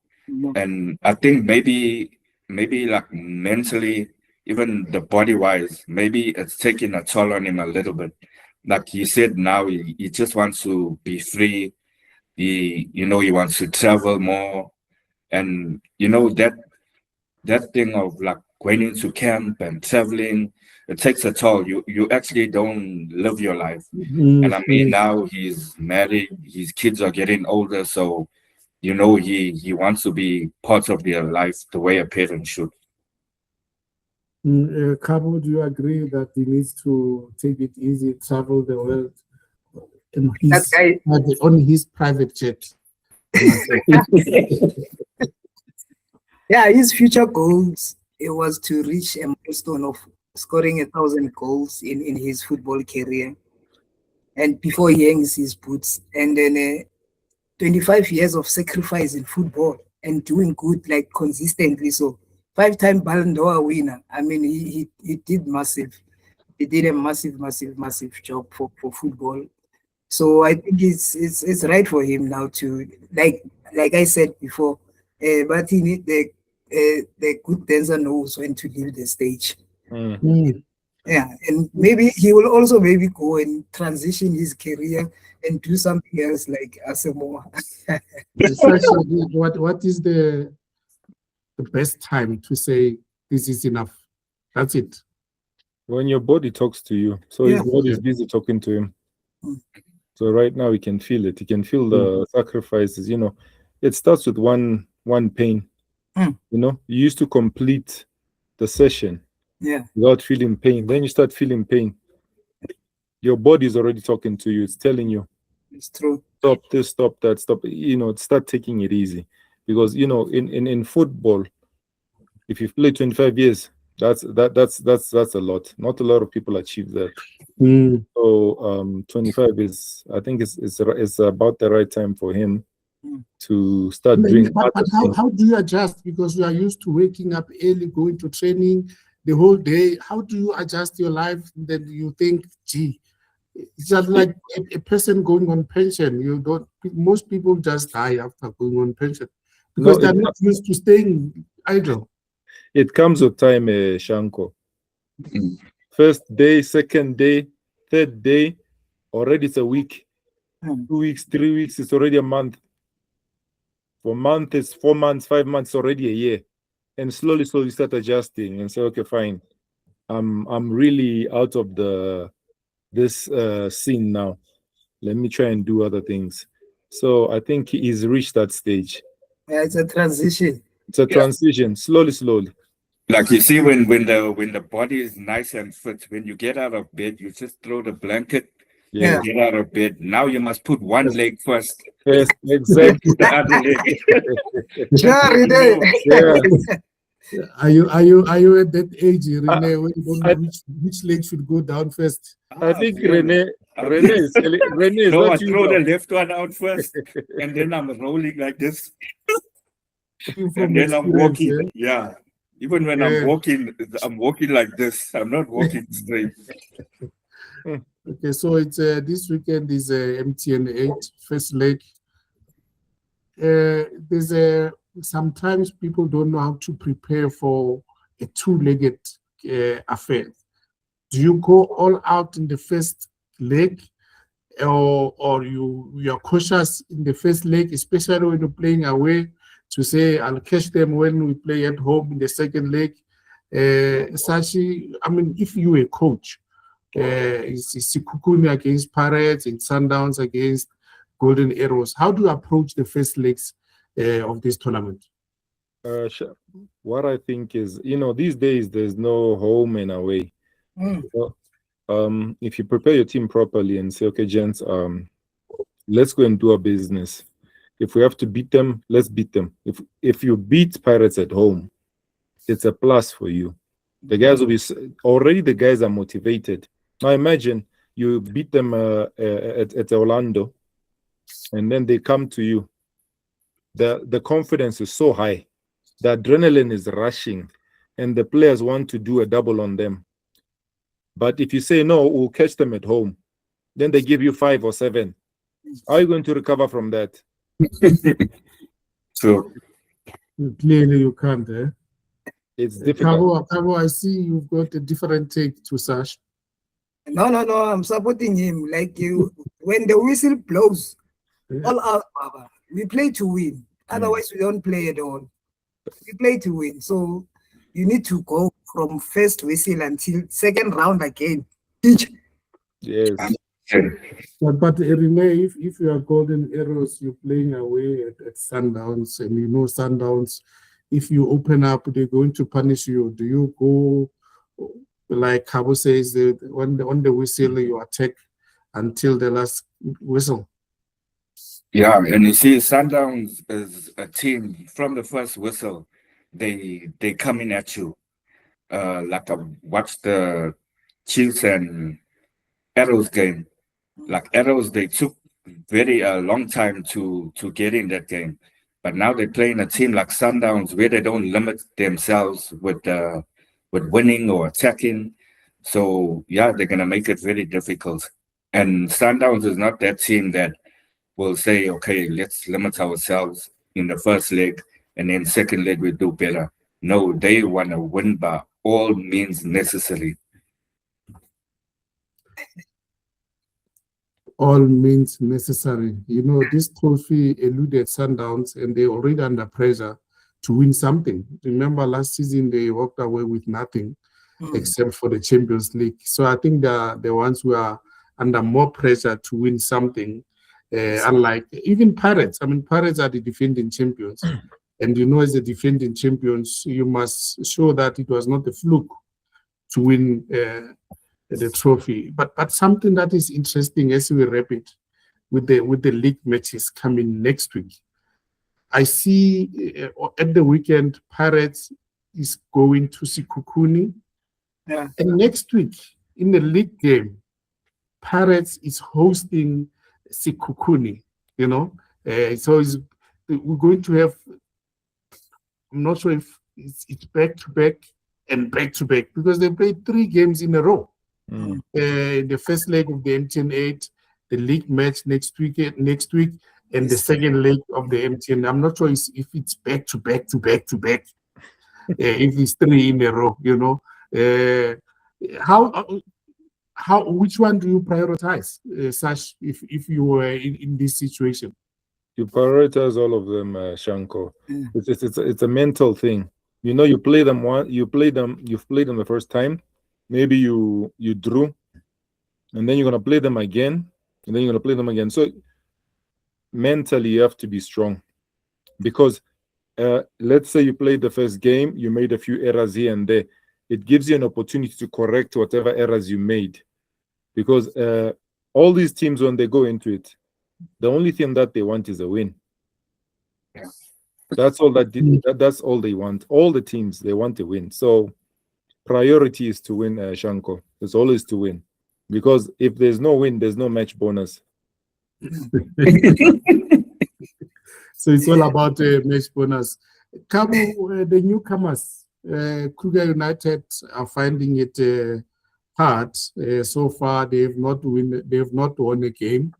And I think maybe like mentally, even the body wise, maybe it's taking a toll on him a little bit. Like he said, now he just wants to be free. He wants to travel more. And, you know, that thing of like going into camp and traveling, it takes a toll. You actually don't live your life. And I mean, now he's married, his kids are getting older, so you know he wants to be part of their life the way a parent should. Cabo, do you agree that he needs to take it easy, travel the world on his private jet? Yeah, his future goals, it was to reach a milestone of scoring 1,000 goals in his football career, and before he hangs his boots, and then 25 years of sacrifice in football and doing good like consistently. So 5-time Ballon d'Or winner. I mean, he did massive. He did a massive job for football. So I think it's right for him now to like I said before. But he need the good dancer knows when to leave the stage. Yeah, and maybe he will also maybe go and transition his career and do something else like Asamoah. What is the best time to say this is enough? That's it. When your body talks to you, so his body is busy talking to him. So right now he can feel it. He can feel the sacrifices. You know, it starts with one pain. You know, you used to complete the session without feeling pain. Then you start feeling pain. Your body is already talking to you. It's telling you, it's true. Stop this, stop that, stop. You know, start taking it easy, because you know, in football, if you've played 25 years, that's a lot. Not a lot of people achieve that. So 25 is, I think it's about the right time for him to start doing. But how do you adjust? Because you are used to waking up early, going to training the whole day. How do you adjust your life that you think, gee, it's just like a person going on pension? Most people just die after going on pension because they're not used to staying idle. It comes with time, Shanko. First day, second day, third day, already it's a week. 2 weeks, 3 weeks, it's already a month. For a month, it's 4 months, 5 months, already a year. And slowly start adjusting and say, okay, fine. I'm really out of this scene now. Let me try and do other things. So I think he's reached that stage. Yeah, it's a transition. It's a transition, slowly. Like you see, when the body is nice and fit, when you get out of bed, you just throw the blanket. Yeah. And get out of bed. Now you must put one leg first. Yes, exactly. The other leg. Sure, Yeah. Are you at that age, Rene, where you don't know which leg should go down first? I think Rene is No, I not you throw the now. left one out first, and then I'm rolling like this, From and then I'm experience, walking. Yeah, even when Yeah. I'm walking like this. I'm not walking straight. Okay, so it's this weekend is MTN 8 first leg. There's sometimes people don't know how to prepare for a two-legged affair. Do you go all out in the first leg, or you are cautious in the first leg, especially when you're playing away, to say I'll catch them when we play at home in the second leg? Sashi, I mean, if you're a coach, it's Sikukuni against Pirates and Sundowns against Golden Arrows, how do you approach the first legs of this tournament? What I think is, these days there's no home and away. If you prepare your team properly and say, okay, gents, let's go and do our business. If we have to beat them, let's beat them. If you beat Pirates at home, it's a plus for you. The guys will be already. The guys are motivated. Now imagine you beat them at Orlando, and then they come to you. The confidence is so high, the adrenaline is rushing, and the players want to do a double on them. But if you say no, we'll catch them at home, then they give you 5 or 7. How are you going to recover from that? So Clearly, you can't. It's difficult. Kabo, I see you've got a different take to Sash. No, I'm supporting him. Like you, when the whistle blows, all out, Baba, we play to win. Otherwise, we don't play at all. We play to win. So you need to go from first whistle until second round again. Yes. But Rene, if you are Golden Arrows, you're playing away at Sundowns, and you know Sundowns, if you open up, they're going to punish you. Do you go, like Kabo says, on the whistle, you attack until the last whistle? yeah, and you see, Sundowns is a team from the first whistle. They coming at you. Like I watched the Chiefs and Arrows game. Like Arrows, they took very long time to get in that game, but now they're playing a team like Sundowns where they don't limit themselves with winning or attacking. So yeah, they're gonna make it very difficult. And Sundowns is not that team that will say, okay, let's limit ourselves in the first leg and then second leg we do better. No, they want to win by all means necessary. All means necessary. You know, this trophy eluded Sundowns, and they're already under pressure to win something. Remember, last season they walked away with nothing except for the Champions League. So I think they're the ones who are under more pressure to win something. Unlike even Pirates. I mean, Pirates are the defending champions. And you know, as the defending champions, you must show that it was not a fluke to win the trophy. But something that is interesting as we wrap it with the league matches coming next week. I see at the weekend, Pirates is going to Sikukuni. Yeah. And next week, in the league game, Pirates is hosting Sikukuni, you know. So we're going to have, I'm not sure if it's back-to-back and back-to-back, because they played 3 games in a row. The first leg of the MTN 8, the league match next week, and the second leg of the MTN. I'm not sure if it's back-to-back. If it's 3 in a row, you know. which one do you prioritize, Sash, if you were in this situation? You prioritize all of them, Shanko. Yeah. It's a mental thing. You know, you've played them the first time. Maybe you drew, and then you're gonna play them again, and then you're gonna play them again. So mentally, you have to be strong, because let's say you played the first game, you made a few errors here and there. It gives you an opportunity to correct whatever errors you made, because all these teams, when they go into it, the only thing that they want is a win. Yeah. That's all that's all they want. All the teams, they want to win. So priority is to win, Shanko. It's always to win, because if there's no win, there's no match bonus. So it's all about match bonus. Kabu, the newcomers, Kruger United are finding it hard. So far, they have not won a game.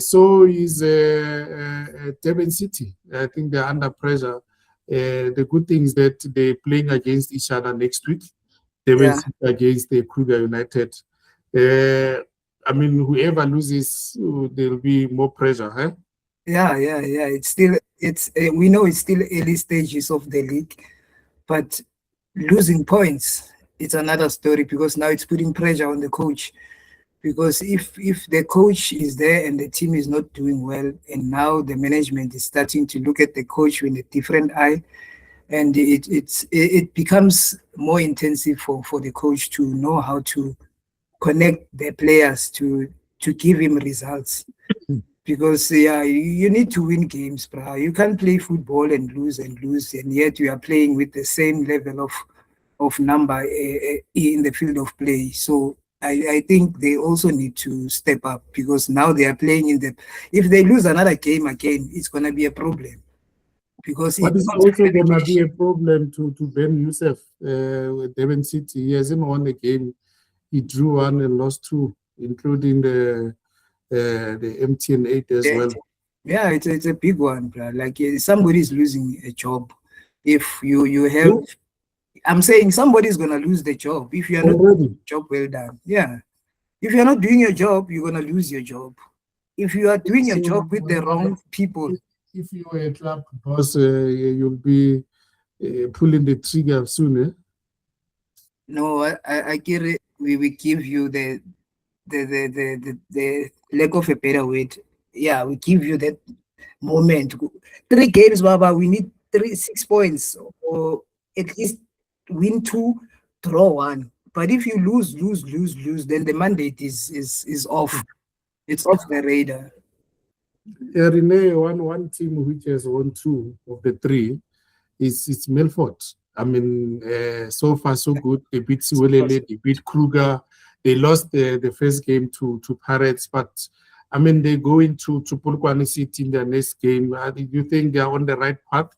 So is Durban City. I think they're under pressure. The good thing is that they're playing against each other next week. Durban City against the Kruger United. I mean, whoever loses, there'll be more pressure, huh? Yeah. We know it's still early stages of the league, but losing points, it's another story, because now it's putting pressure on the coach. Because if the coach is there and the team is not doing well, and now the management is starting to look at the coach with a different eye, and it becomes more intensive for the coach to know how to connect the players to give him results. Because you need to win games, bro. You can't play football and lose, and yet you are playing with the same level of number in the field of play. So I think they also need to step up, because now they are playing if they lose another game again, it's gonna be a problem. Because but it's also gonna be a problem to Ben Youssef with Durban City. He hasn't won a game. He drew one and lost two, including the MTN 8 as well. Yeah, it's a big one, bro. Like somebody's losing a job. If you have, I'm saying somebody's gonna lose the job if you are not doing your job well done. Yeah, if you're not doing your job, you're gonna lose your job. If you are doing your job with the wrong people, if you are a club boss, you'll be pulling the trigger soon. Eh? No, I get it. We give you the lack of a better word. Yeah, we give you that moment. 3 games, Baba. We need 6 points, or at least win 2, draw 1. But if you lose, then the mandate is off. It's off the radar. Yeah, Renee, one team which has won 2 of the 3 is Milford. I mean, so far so good. They beat Siwelele, they beat Kruger. They lost the first game to Pirates, but I mean, they go into Polokwane City in their next game. Do you think they are on the right path?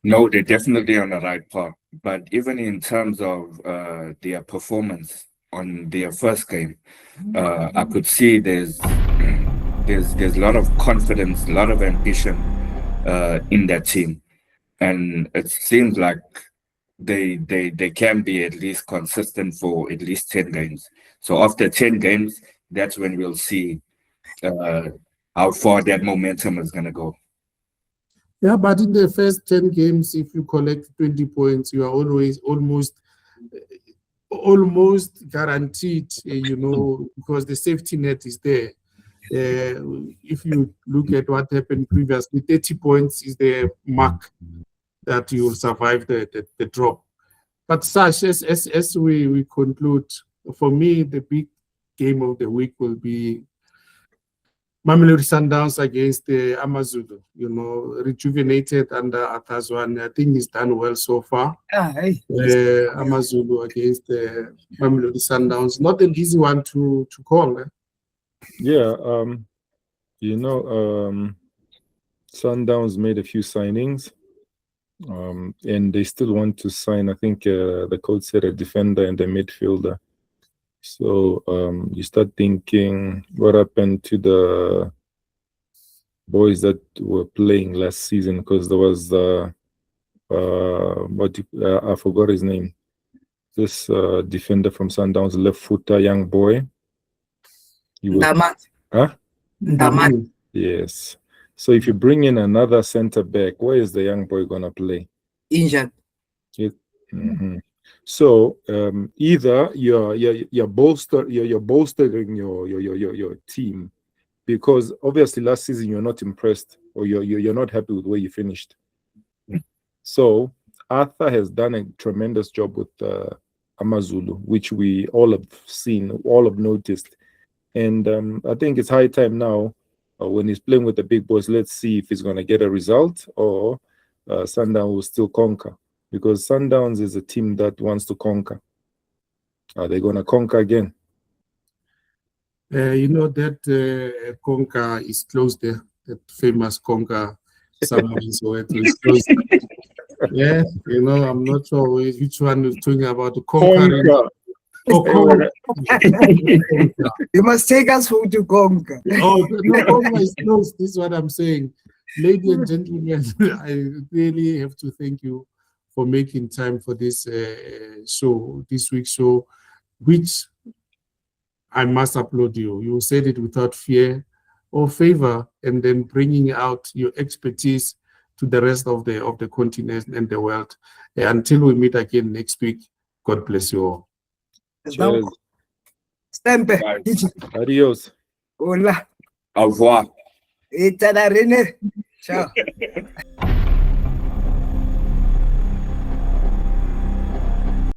No, they're definitely on the right path. But even in terms of their performance on their first game, I could see there's a lot of confidence, a lot of ambition in that team, and it seems like they can be at least consistent for at least 10 games. So after 10 games, that's when we'll see how far that momentum is going to go. Yeah, but in the first 10 games, if you collect 20 points, you are always almost guaranteed, because the safety net is there. If you look at what happened previously, 30 points is the mark that you will survive the drop. But Sash, as we conclude, for me, the big game of the week will be Mamelodi Sundowns against the Amazulu, rejuvenated under Atazwan. I think he's done well so far. Amazulu against the Mamelodi Sundowns. Not an easy one to call. Eh? Yeah, Sundowns made a few signings, and they still want to sign, I think the coach said, a defender and a midfielder. So you start thinking, what happened to the boys that were playing last season? Because there was I forgot his name. this defender from Sundowns, left footer, young boy. He was, Ndamat. huh? Ndamat. Yes. So if you bring in another centre back, where is the young boy gonna play? Injured. Mhm. So either you're bolstering your team, because obviously last season you're not impressed, or you're not happy with where you finished. So Arthur has done a tremendous job with Amazulu, which we all have seen, all have noticed. And I think it's high time now, when he's playing with the big boys, let's see if he's going to get a result, or Sundown will still conquer. Because Sundowns is a team that wants to conquer. Are they going to conquer again? You know that Conca is closed there, that famous Conca submarine, so it is closed. Yeah, you know, I'm not sure which one is talking about the Conca. Oh, Conca. You must take us home to Conca. Oh, no, Conca is closed. This is what I'm saying. Ladies and gentlemen, I really have to thank you for making time for this show, this week's show, which I must applaud you. You said it without fear or favor, and then bringing out your expertise to the rest of the continent and the world. Until we meet again next week, God bless you all. Cheers. Stempe. Adios. Hola. Au revoir. Ciao.